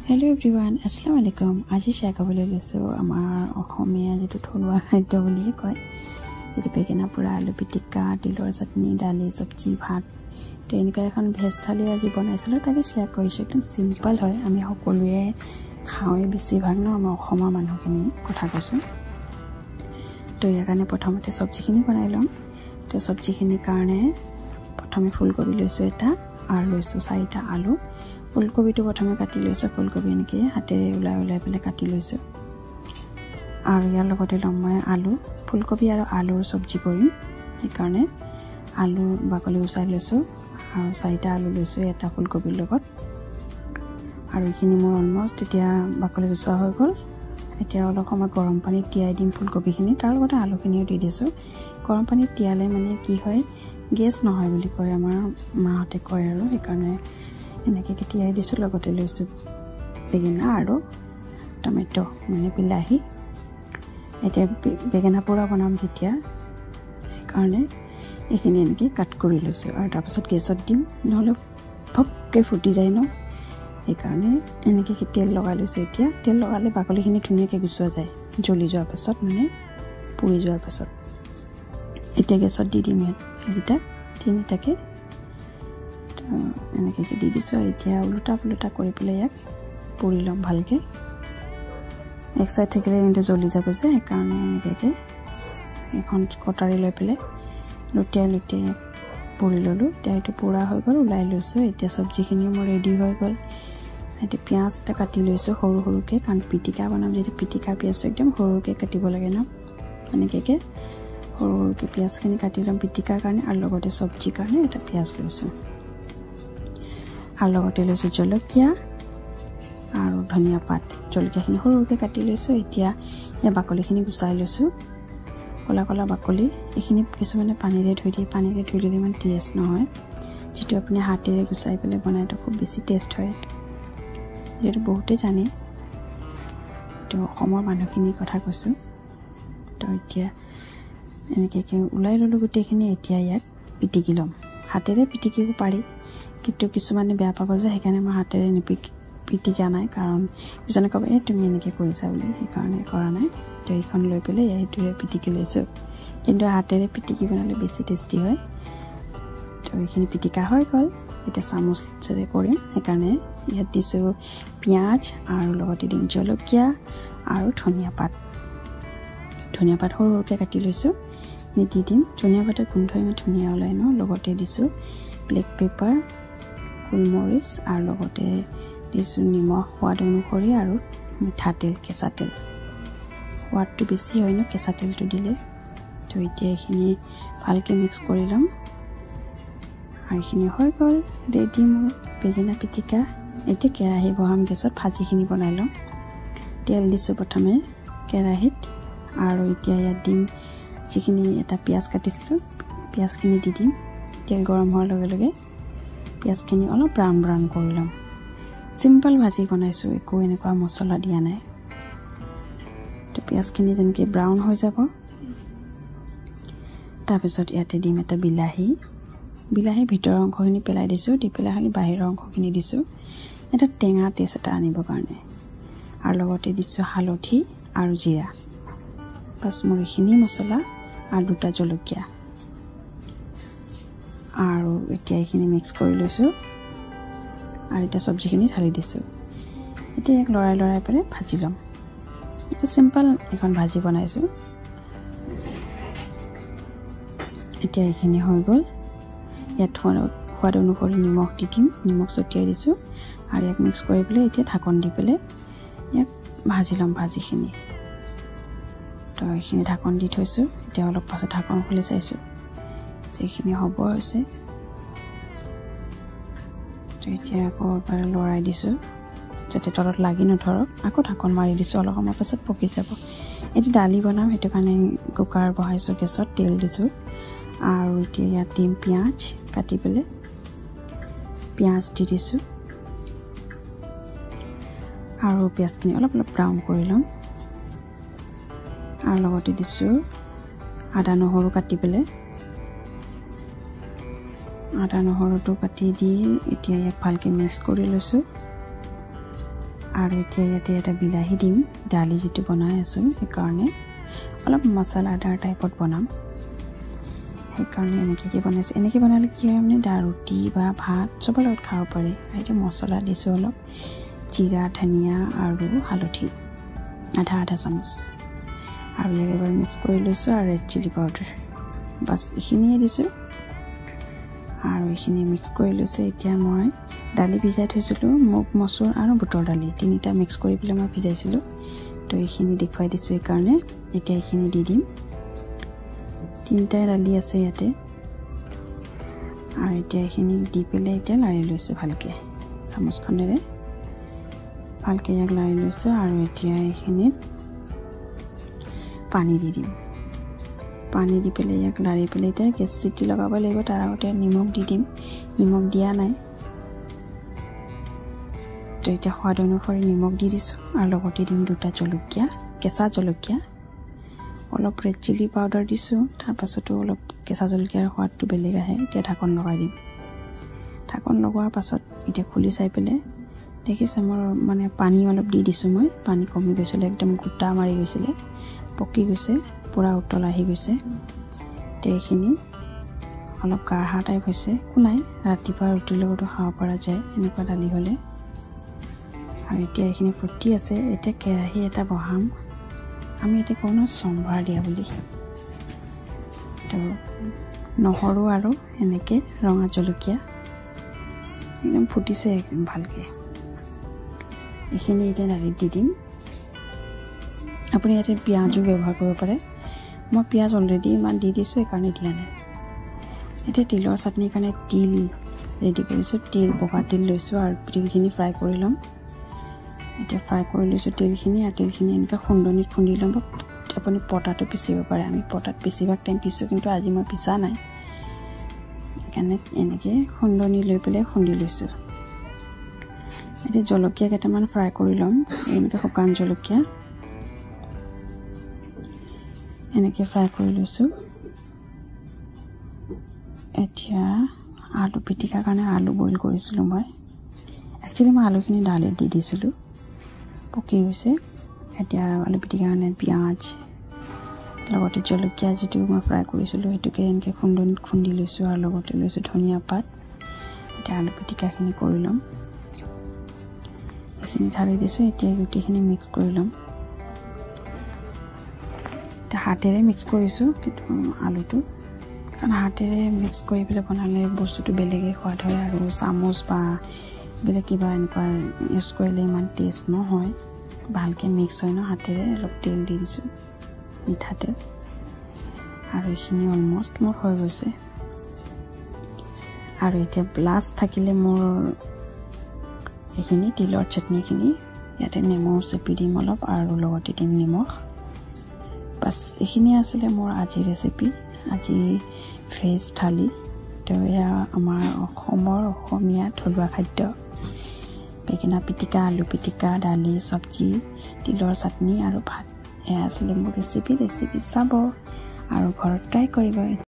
Hello everyone, Assalamu alaikum. আজি share কৰিবলৈ লৈছো আমাৰ অসমীয়া যেটো থলুৱা খাদ্য বুলি কয় যেটো বেগেনা পোৰা আলু পিটিকা তিলৰ চাটনি দালি সবজি ভাত তো এনেকা এখন ভেজ থালি আজি বনাইছিলো তাকে share কৰিছো একদম সিম্পল হয় আমি সকলোৱে খাওঁৱে বেছি ভাগ ন আমাৰ অসমৰ মানুহখিনি কথা কৈছো তো ইয়াৰ কাৰণে প্ৰথমতে সবজিখিনি বনাই লম তো সবজিখিনিৰ কাৰণে প্ৰথমে ফুলকবি লৈছো এটা আৰু লৈছো 4টা আলু ফুলকবিটো প্ৰথমে কাটি লৈছো ফুলকবি এনেকে হাতেৰে উলাই পেলে কাটি লৈছো আৰু ইয়াৰ লগতে লম মই আলু ফুলকবি আৰু আলুৰ সবজি কৰিম এই কাৰণে আলু বাকলি উসাই লৈছো আৰু 4টা আলু লৈছো এটা ফুলকবিৰ লগত আৰু এইখিনি মোৰ অলমোস্ট এতিয়া বাকলি উসা হৈ গল এতিয়া অলপ সময় গৰম পানীত তিয়াই দিম ফুলকবিখিনি তাৰ লগতে আলুখিনিও দি দিছো গৰম পানীত তিয়ালে মানে কি হয় গেছ নহয় বুলি কয় আমাৰ মাহঁতে কয় আৰু এই কাৰণে এনেকে তিয়াই দিছো লগতে লৈছো বেগেনা আৰু টমেটো মানে বিলাহী এতিয়া বেগেনা পোৰা বনাম যেতিয়া এই কাৰণে এইখিনি এনেকে কাট কৰি লৈছো আৰু তাৰ পাছত গেছত দিম নহলে ফককে ফুটি যায় ন এই কাৰণে এনেকে তেল লগাই লৈছো এতিয়া তেল লগালে বাকলিখিনি ধুনীয়াকৈ গুছোৱা যায় জ্বলি যোৱাৰ পাছত মানে পুৰি যোৱাৰ পাছত এতিয়া গেছত দি দিম এইটা তিনিটাকে এনেকে দি দিছো এতিয়া উলটা কৰি পেলে ইয়াক পুৰি লম ভালকে এক সাইড থাকিলে কিন্তু জ্বলি যাব যে এই কাৰণে এনেকে এখন কটাৰী লৈ পেলে লুটিয়াই পুৰি ললো এতিয়া পুৰা হৈ গল উলাই লৈছো এতিয়া সবজিখিনি মোৰ ৰেডি হৈ গল এতিয়া পিয়াজটা কাটি লৈছো সৰু সৰুকে কান পিটিকা বনাম যেটো পিটিকা পিয়াজ একদম সৰুকে কাটিব লাগে ন এনেকে সৰুকে পিয়াজখিনি কাটি লম পিটিকাৰ কাৰণে আৰু লগতে সবজি কাৰণে এটা পিয়াজ লৈছো আৰু লগতে লৈছো জলকীয়া আৰু ধনিয়া পাত জলকীয়াখিনি সৰুকে কাটি লৈছো এতিয়া এই বাকলিখিনি গুচাই লৈছো কলা বাকলি এইখিনি কিছুমানে পানীৰে ধুই দিয়ে পানীৰে ধুইলে ইমান টেষ্ট নহয় যেটো আপুনি হাতেৰে গুচাই পেলে বনাইটো খুব বেছি টেষ্ট হয় যেটো বহুতে জানে তো অসমৰ মানুহখিনি কথা কৈছো তো এতিয়া এনেকে উলাই ললো গুটেখিনি এতিয়া ইয়াক পিটিকি লম হাতেৰে পিটিকিব পাৰি কিন্তু কিছুমানে বেয়া পাব যে সেইকাৰণে মই হাতেৰে পিটিকা নাই কাৰণ কিছুমানে কব তুমি এনেকে কৰিছা বুলি সেইকাৰণে কৰা নাই তো এইখন লৈ পেলে এইটোৰে পিটিকি লৈছো কিন্তু হাতেৰে পিটিকি বনালে বেছি টেষ্টি হয় তো এইখিনি পিটিকা হৈ গল এটা চামুচৰে কৰিম সেইকাৰণে ইয়াত দিছো পিয়াজ আৰু লগতে দিম জলকীয়া আৰু ধনিয়া পাত সৰুকে কাটি লৈছো নিদি দিম ধনিয়া পাতৰ গোন্ধ ইমান ধুনীয়া ওলাই ন লগতে দিছো ব্লেক পেপাৰ কুলমৰিচ আৰু লগতে দিছো নিমখ সোৱাদ অনুসৰি আৰু মিঠাতেল কেঁচা তেল সোৱাদটো বেছি হয় ন কেঁচা তেলটো দিলে তো এতিয়া এইখিনি ভালকে মিক্স কৰি লম আৰু এইখিনি হৈ গল ৰেডি মোৰ বেগেনা পিটিকা এতিয়া কেৰাহী বহাম গেছত ভাজিখিনি বনাই লম তেল দিছো প্ৰথমে কেৰাহীত আৰু এতিয়া ইয়াত দিম যিখিনি এটা পিয়াজ কাটিছিলো পিয়াজখিনি দি দিম তেল গৰম হোৱাৰ লগে লগে পিয়াজখিনি অলপ ব্ৰাউন কৰি লম সিম্পল ভাজি বনাইছো একো এনেকুৱা মছলা দিয়া নাই তো পিয়াজখিনি যেনকে ব্ৰাউন হৈ যাব তাৰ পিছত ইয়াতে দিম এটা বিলাহী ভিতৰৰ অংশখিনি পেলাই দিছো দি পেলাই খালি বাহিৰৰ অংশখিনি দিছো এটা টেঙা টেষ্ট এটা আনিবৰ কাৰণে আৰু লগতে দিছো হালধি আৰু জিৰা বাস মৰিখিনি মছলা আৰু দুটা জলকীয়া আৰু এতিয়া এইখিনি মিক্স কৰি লৈছো আৰু এটা সবজিখিনি ঢালি দিছো এতিয়া এক লৰাই পেলে ভাজি লম এটা সিম্পল এখন ভাজি বনাইছো এতিয়া এইখিনি হৈ গল ইয়াত সোৱাদ অনুসৰি নিমখ দি দিম নিমখ ছটিয়াই দিছো আৰু এক মিক্স কৰি পেলে এতিয়া ঢাকন দি পেলে ইয়াক ভাজি লম ভাজিখিনি তো এইখিনি ঢাকন দি থৈছো এতিয়া অলপ পাছত ঢাকন খুলি চাইছো যেখিনি হ'ব হৈছে তো এতিয়া আকৌ লৰাই দিছো যাতে তলত লাগি নধৰক আকৌ ঢাকন মাৰি দিছো অলপ সময় পাছত পকি যাব এতিয়া দালি বনাম হেতু কাৰণে কুকাৰ বহাইছো গেছত তেল দিছো আৰু এতিয়া ইয়াত দিম পিয়াজ কাটি পেলে পিয়াজ দি দিছো আৰু পিয়াজখিনি অলপ ব্ৰাউন কৰি লম আৰু লগতে দিছো আদা নহৰু কাটি পেলে আদা নহৰুটো কাটি দি এতিয়া ইয়াক ভালকে মিক্স কৰি লৈছো আৰু এতিয়া ইয়াতে এটা বিলাহী দিম দালি যেটো বনাই আছো এই কাৰণে অলপ মছলাদাৰ টাইপত বনাম এই কাৰণে এনেকৈ বনালে কি হয় মানে ৰুটি বা ভাত চবৰ লগত খাব পাৰে এতিয়া মছলা দিছো অলপ জিৰা ধনিয়া আৰু হালধি আধা চামুচ আৰু এবাৰ মিক্স কৰি লৈছো আৰু ৰেড চিলি পাউডাৰ বাস এখিনিয়ে দিছো আৰু এখিনি মিক্স কৰি লৈছো এতিয়া মই দালি ভিজাই থৈছিলো মুগ মসুৰ আৰু বুটৰ দালি তিনিটা মিক্স কৰি পেলাই মই ভিজাইছিলো তো এখিনি দেখুৱাই দিছো এই কাৰণে এতিয়া এখিনি দি দিম তিনিটা দালি আছে ইয়াতে আৰু এতিয়া এখিনি দি পেলাই এতিয়া লাৰি লৈছো ভালকে চামুচখনেৰে ভালকে ইয়াক লাৰি লৈছো আৰু এতিয়া এখিনি পানী দি দিম পানী দি পেলাই ইয়াক লাৰি পেলাই এতিয়া গেছ চিটি লগাব লাগিব তাৰ আগতে নিমখ দি দিম নিমখ দিয়া নাই তো এতিয়া সোৱাদ অনুসৰি নিমখ দি দিছো আৰু লগতে দিম দুটা জলকীয়া কেঁচা জলকীয়া অলপ ৰেড চিলি পাউডাৰ দিছো তাৰ পাছতো অলপ কেঁচা জলকীয়াৰ সোৱাদটো বেলেগ আহে এতিয়া ঢাকন লগাই দিম ঢাকন লগোৱাৰ পাছত এতিয়া খুলি চাই পেলাই দেখিছে মোৰ মানে পানী অলপ দি দিছো মই পানী কমি গৈছিল একদম গুটা মাৰি গৈছিল পকি গৈছে পুৰা উতল আহি গৈছে তেখিনি অলপ কাঢ়া টাইপ হৈছে কোনাই ৰাতিপুৱা ৰুটিৰ লগতো খাব পৰা যায় এনেকুৱা দালি হলে আৰু এতিয়া এখিনি ফুটি আছে এতিয়া কেৰাহী এটা বহাম আমি এতে কোনো সম্ভাৰ দিয়া বুলি তো নহৰু আৰু এনেকে ৰঙা জলকীয়া একদম ফুটিছে একদম ভালকে এখিনি এতিয়া দালি দি দিম আপুনি ইয়াতে পিয়াজো ব্যৱহাৰ কৰিব পাৰে মই পিয়াজ অলৰেডি ইমান দি দিছো এই কাৰণে দিয়া নাই এতিয়া তিলৰ চাটনিৰ কাৰণে তিল ৰেডি কৰিছো তিল বগা তিল লৈছো আৰু তিলখিনি ফ্ৰাই কৰি লম এতিয়া ফ্ৰাই কৰি লৈছো তিলখিনি আৰু তিলখিনি এনেকৈ খুন্দনিত খুন্দি লম আপুনি পটাটো পিচিব পাৰে আমি পটাত পিচিবাক টাইম পিছো কিন্তু আজি মই পিছা নাই কাৰণে এনেকৈ খুন্দনি লৈ পেলাই খুন্দি লৈছো এতিয়া জলকীয়া কেইটামান ফ্ৰাই কৰি লম এনেকৈ শুকান জলকীয়া এনেকৈ ফ্ৰাই কৰি লৈছো এতিয়া আলু পিটিকাৰ কাৰণে আলু বইল কৰিছিলো মই একচুয়ালি মই আলুখিনি ডালিত দি দিছিলো পকি গৈছে এতিয়া আলু পিটিকাৰ কাৰণে পিয়াজ লগতে জলকীয়া যেটো মই ফ্ৰাই কৰিছিলো হেতুকে এনেকৈ খুন্দনিত খুন্দি লৈছো আৰু লগতে লৈছো ধনিয়া পাত এতিয়া আলু পিটিকাখিনি কৰি লম এখিনি ঢালি দিছো এতিয়া গুটিখিনি মিক্স কৰি লম এটা হাতেৰে মিক্স কৰিছো কিন্তু আলুটো কাৰণ হাতেৰে মিক্স কৰি পেলাই বনালে বস্তুটো বেলেগে সোৱাদ হয় আৰু চামুচ বা বেলেগ কিবা এনেকুৱা ইউজ কৰিলে ইমান টেষ্ট নহয় ভালকে মিক্স হয় ন হাতেৰে অলপ তেল দি দিছো মিঠাতেল আৰু এখিনি অলমোস্ট মোৰ হৈ গৈছে আৰু এতিয়া লাষ্ট থাকিলে মোৰ এখিনি তিলৰ চাটনিখিনি ইয়াতে নেমু চেপি দিম অলপ আৰু লগতে দিম নিমখ বাস এখিনি আছিল মোৰ আজি ৰেচিপি আজি ভেজ থালি তো এয়া আমাৰ অসমীয়া থলুৱা খাদ্য বেঙেনা পিটিকা আলু পিটিকা দালি সবজি তিলৰ চাটনি আৰু ভাত এয়া আছিল মোৰ ৰেচিপি চাব আৰু ঘৰত ট্ৰাই কৰিব